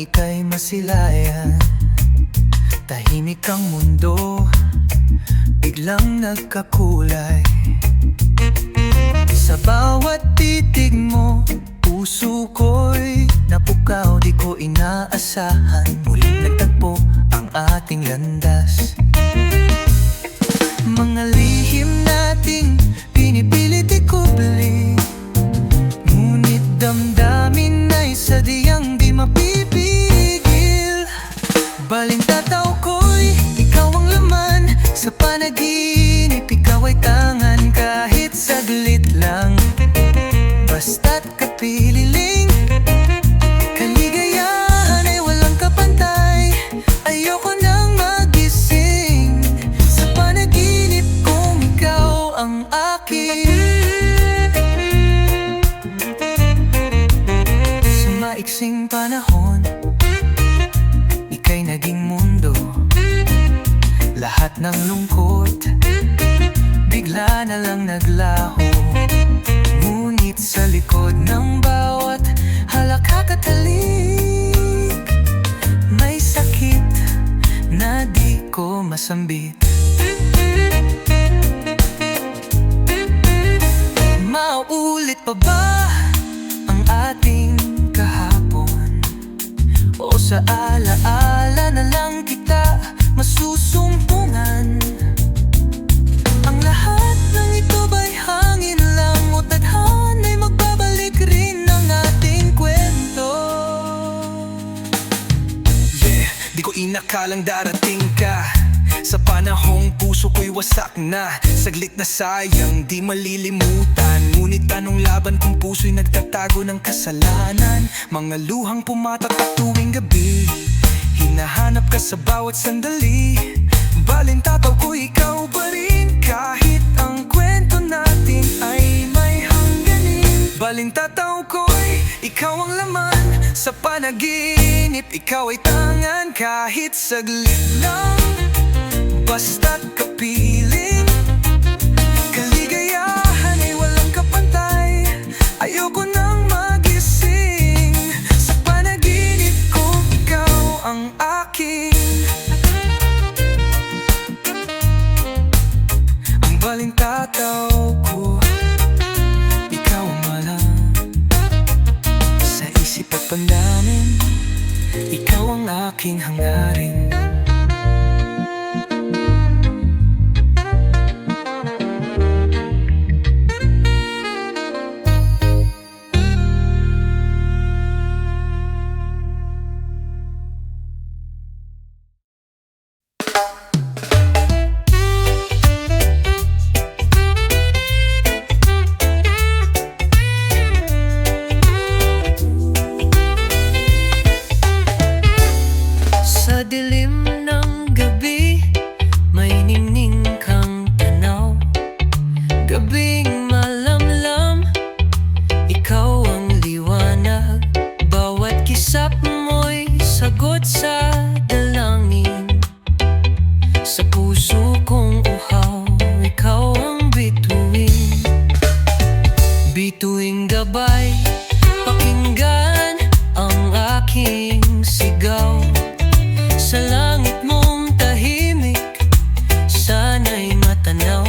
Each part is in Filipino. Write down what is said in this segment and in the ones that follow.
ika'y masilayan. Tahimik ang mundo, biglang nagkakulay. Sa bawat titig mo, puso ko'y napukaw. Di ko inaasahan, muling nagtagpo ang ating landas. Mga lihim nating pinipilit ikubli, ngunit damdamin ay sadyang di mapipigil. Balintataw ko'y ikaw ang laman, sa panaginip ikaw ay tangan. Kahit saglit lang, basta't kapililing, kaligayahan ay walang kapantay. Ayoko nang magising sa panaginip kung ikaw ang akin. Sa maiksing panahon, ika'y naging mundo. Lahat ng lungkot bigla na lang naglaho. Ngunit sa likod ng bawat halakak at halik, may sakit na di ko masambit. Mauulit pa ba ang ating kahapon? O sa alaala na lang kita masusumpungan? Ang lahat ng ito ba'y hangin lang, o tadhana'y magbabalik rin ng ating kwento? Yeah, di ko inakalang darating ka sa panahong puso ko'y wasak na. Saglit na sayang, di malilimutan. Ngunit anong laban kung puso'y nagtatago ng kasalanan? Mga luhang pumatak at tuwing gabi, hinahanap ka sa bawat sandali. Balintataw ko ikaw pa rin, kahit ang kwento natin ay may hangganin. Balintataw ko'y ikaw ang laman, sa panaginip ikaw ay tangan. Kahit saglit lang, basta't kapiling, kaligayahan ay walang kapantay. Ayoko nang magising sa panaginip kung ikaw ang akin. Ang balintataw ko, ikaw ang malam. Sa isip at pandamin, ikaw ang aking hangarin. Sa dilim ng gabi, may ningning kang tanaw. Gabing malamlam, ikaw ang liwanag. Bawat kisap mo'y sagot sa dalangin. Sa puso kong uhaw, ikaw ang bituin. Bituing gabay, pakinggan ang aking sigaw. Sa langit mong tahimik, sana'y matanaw.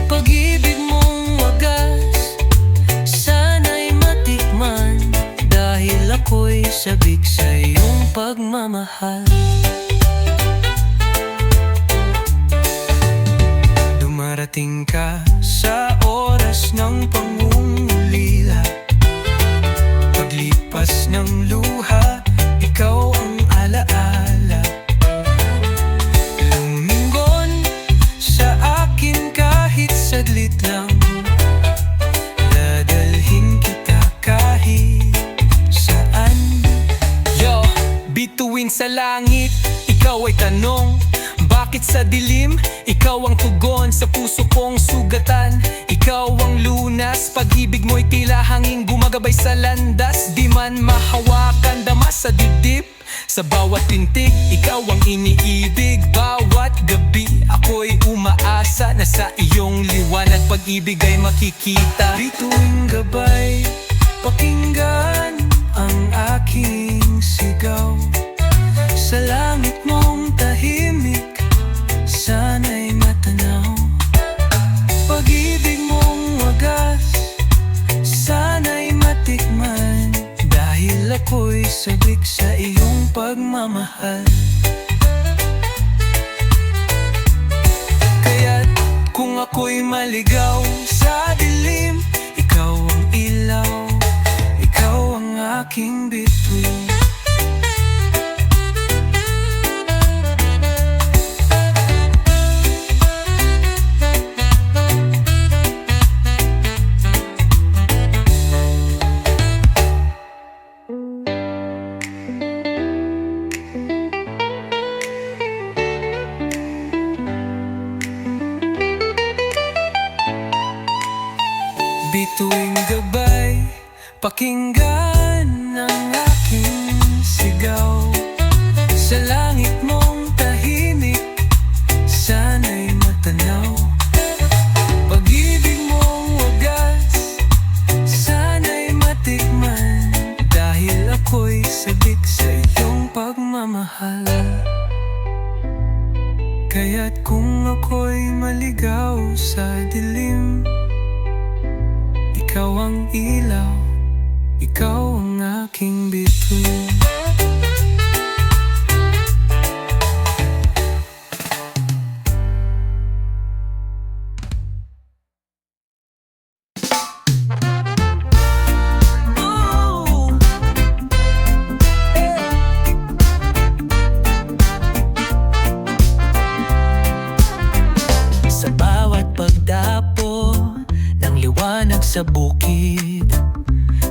Pag-ibig mong wagas, sana'y matikman. Dahil ako'y sabik sa iyong pagmamahal. Dumarating ka sa oras ng pangungulila. Paglipas ng luha, ikaw ang alaala. Lumingon sa akin kahit saglit lang, dadalhin kita kahit saan. Yo, bituin sa langit, ikaw ay tanong. Bakit sa dilim, ikaw ang tugon sa puso kong sugatan. Ikaw ang lunas, pag-ibig mo'y tila hangin gumagabay sa landas. Di man mahawakan, dama sa dibdib. Sa bawat tintig, ikaw ang iniibig. Bawat gabi, ako'y umaasa na sa iyong liwanag pag-ibig ay makikita. Bituing gabay, pakinggan ang aking saglit sa iyong pagmamahal. Kaya't kung ako'y maligaw sa dilim, ikaw ang ilaw, ikaw ang aking bituin. Bituing gabay, pakinggan ang aking sigaw. Sa langit mong tahimik, sana'y matanaw. Pag-ibig mong wagas, sana'y matikman. Dahil ako'y sabik sa iyong pagmamahal. Kaya't kung ako'y maligaw sa dilim, ikaw ang ilaw, ikaw ang aking bituin. Sa bawat pagdapo ng liwanag sa bukid,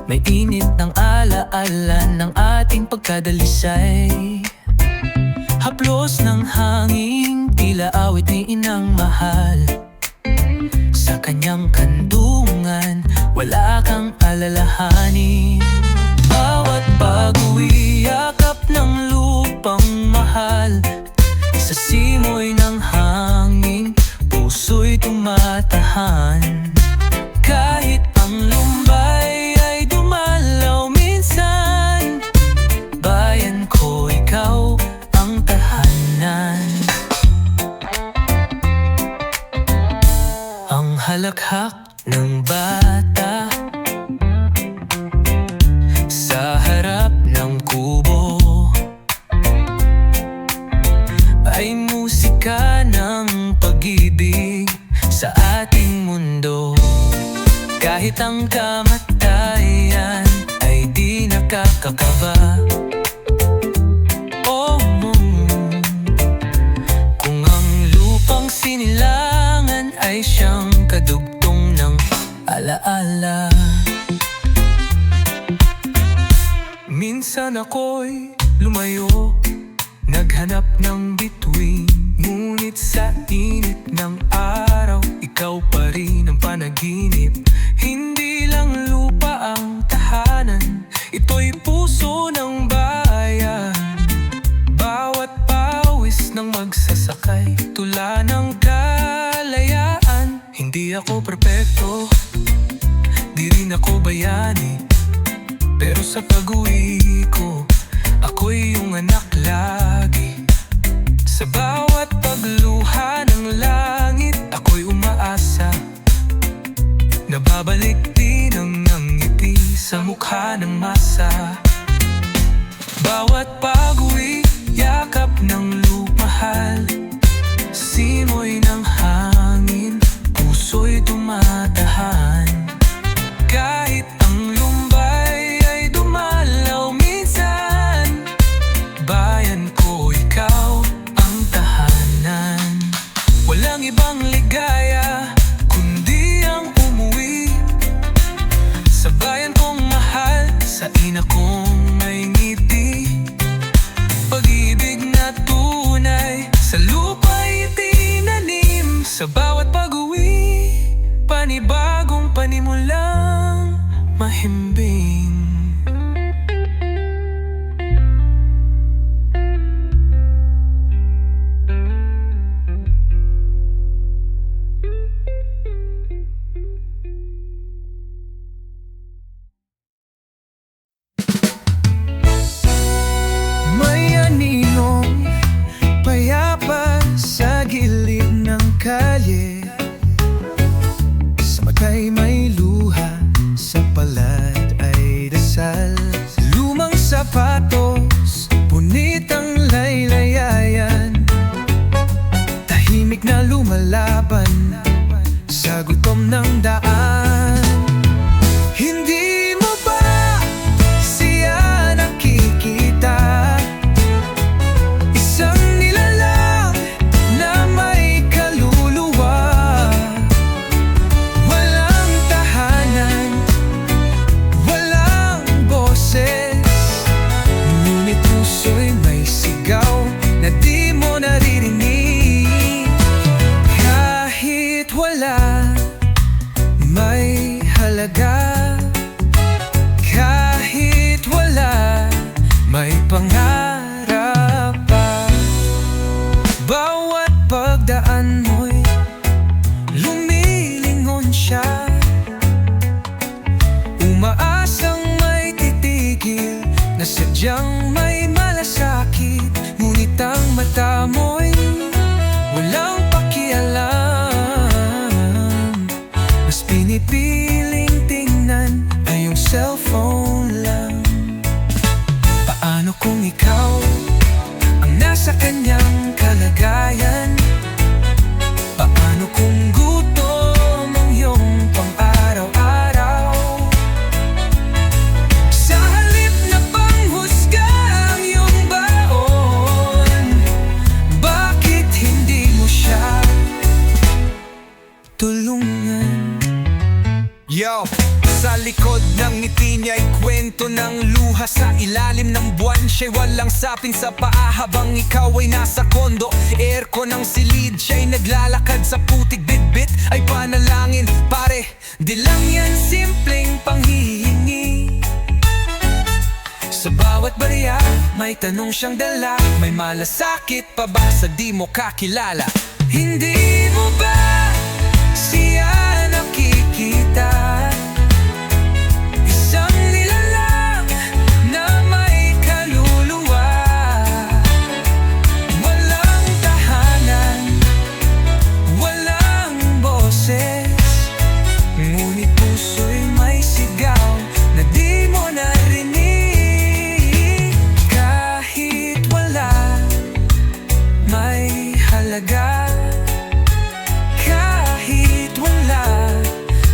may init ng alaala ng ating pagkadalisay. Haplos ng hangin, tila awit ni inang mahal. Sa kanyang kandungan, wala kang alalahanin. Bawat pag-uwi, yakap ng lupang mahal. Sa simoy ng hangin, puso'y tumatahan. Kahit ang lumbay ay dumalaw minsan, bayan ko, ikaw ang tahanan. Ang halakhak ng bata sa harap ng kubo ay musika ng pag-ibig sa ating mundo. Kahit ang kamatayan ay di nakakakaba. Oh, kung ang lupang sinilangan ay siyang kadugtong ng alaala. Minsan ako'y lumayo, naghanap ng bituin, ngunit sa init ng araw, ikaw pa rin ang panaginip. Hindi lang lupa ang tahanan, ito'y puso ng bayan. Bawat pawis ng magsasakay, tula ng kalayaan. Hindi ako perpekto, di rin ako bayani, pero sa pag-uwi ko, ako'y iyong anak lagi. Sa bawat pagluha ng langit, ako'y umaasa. Nababalik din ang ngiti sa mukha ng masa. Bawat pag-uwi, yakap ng lupahal. Simoy ng hangin, puso'y tumatahan. Kahit ang lumbay ay dumalaw minsan, bayan ko, ikaw ang tahanan. Walang ibang ligaya kundi ang umuwi sa bayan kong mahal, sa ina kong may ngiti. Ngunit ang laylayan, tahimik na lumalaban sa gutom ng daan. Hindi mo ba siya nakikita? Isang nilalang na may kaluluwa, walang tahanan, walang boses, ngunit puso'y may sigaw na di mo naririnig. Kahit wala, may halaga. Kahit wala, may pangarap pa. Bawat pagdaan mo'y lumilingon siya, umaasang may titigil na sadyang may malasakit. Ngunit ang mata mo'y walang pakialam, mas pinipiling tingnan ay yung cellphone lang. Paano kung ikaw ang nasa kanyang kalagayan? Paano kung gutom ang iyong pang-araw-araw? Sa halip na panghusga ang iyong baon, bakit hindi mo siya tulungan? Yo! Sa likod ng ngiti niya'y kwento ng luha. Sa ilalim ng buwan siya'y walang sapin sa paa, habang ikaw ay nasa kondo, aircon ng silid. Siya'y naglalakad sa putik, bitbit ay panalangin. Pare, di lang yan simpleng panghihingi. Sa bawat barya, may tanong siyang dala. May malasakit pa ba sa di mo kakilala? Hindi mo ba siya nakikita? Isang nilalang na may kaluluwa, walang tahanan, walang boses, ngunit puso'y may sigaw na di mo narinig. Kahit wala, may halaga. Kahit wala,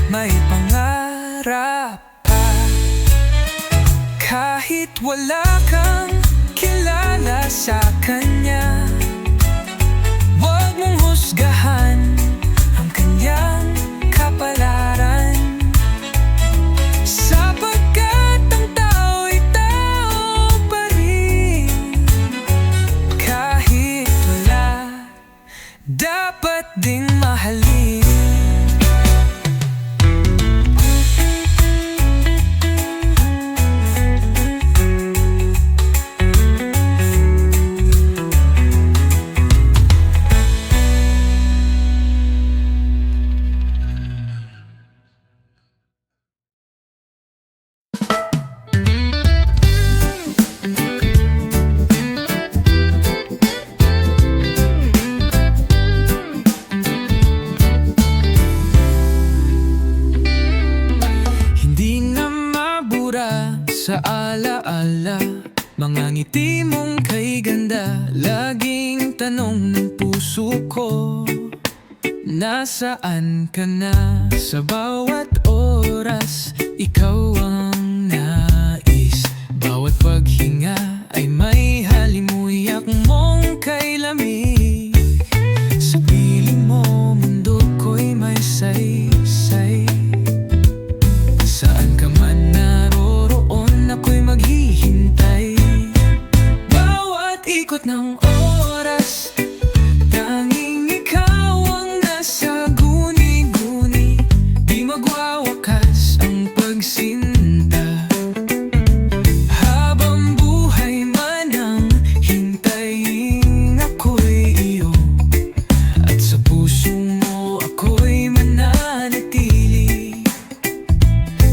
may pangarap pa. Kahit wala kang kilala sa kanya, huwag mong husgahan ang kanyang kapalaran, sapagkat ang tao'y tao pa rin. Kahit wala, dapat ding mahalin. Sa alaala, mga ngiti mong kay ganda, laging tanong ng puso ko, nasaan ka na? Sa bawat oras, ikaw ang nais. Bawat paghinga ay may halimuyak mong kay lamig. Sa piling mo, mundo ko'y may saysay. Saan ka man naroroon, ako'y maghihintay. Bawat ikot ng oras, tanging ikaw ang nasa guni-guni. Di magwawakas ang pagsinta, habang buhay man ang hintayin, ako'y iyo. At sa puso mo ako'y mananatili.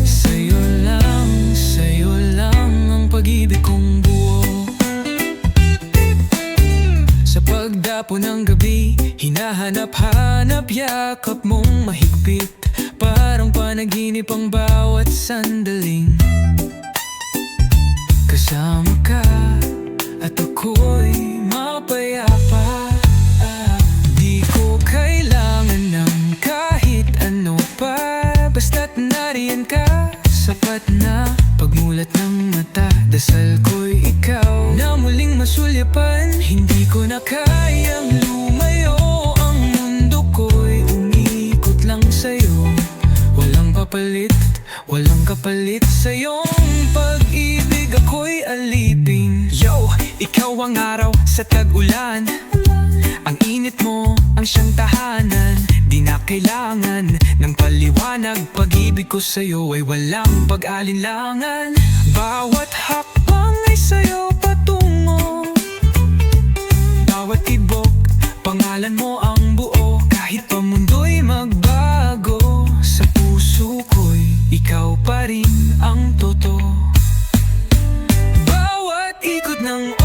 Sa'yo lang ang pag-ibig kong buo. Sa pagdapo ng gabi, hinahanap-hanap yakap mong mahigpit. Parang panaginip ang bawat sandaling kasama ka, at ako masulyapan. Hindi ko na kayang lumayo, ang mundo ko'y umikot lang sa'yo. Walang papalit, walang kapalit sa iyong pag-ibig, ako'y alipin. Yo, ikaw ang araw sa tag-ulan, ang init mo ang siyang tahanan. Di na kailangan ng paliwanag, pag-ibig ko sa'yo ay walang pag-alinlangan. Bawat hakbang ay sa'yo patungo, bawat tibok, pangalan mo ang buo. Kahit pa mundo'y magbago, sa puso ko'y ikaw pa rin ang totoo. Bawat ikot ng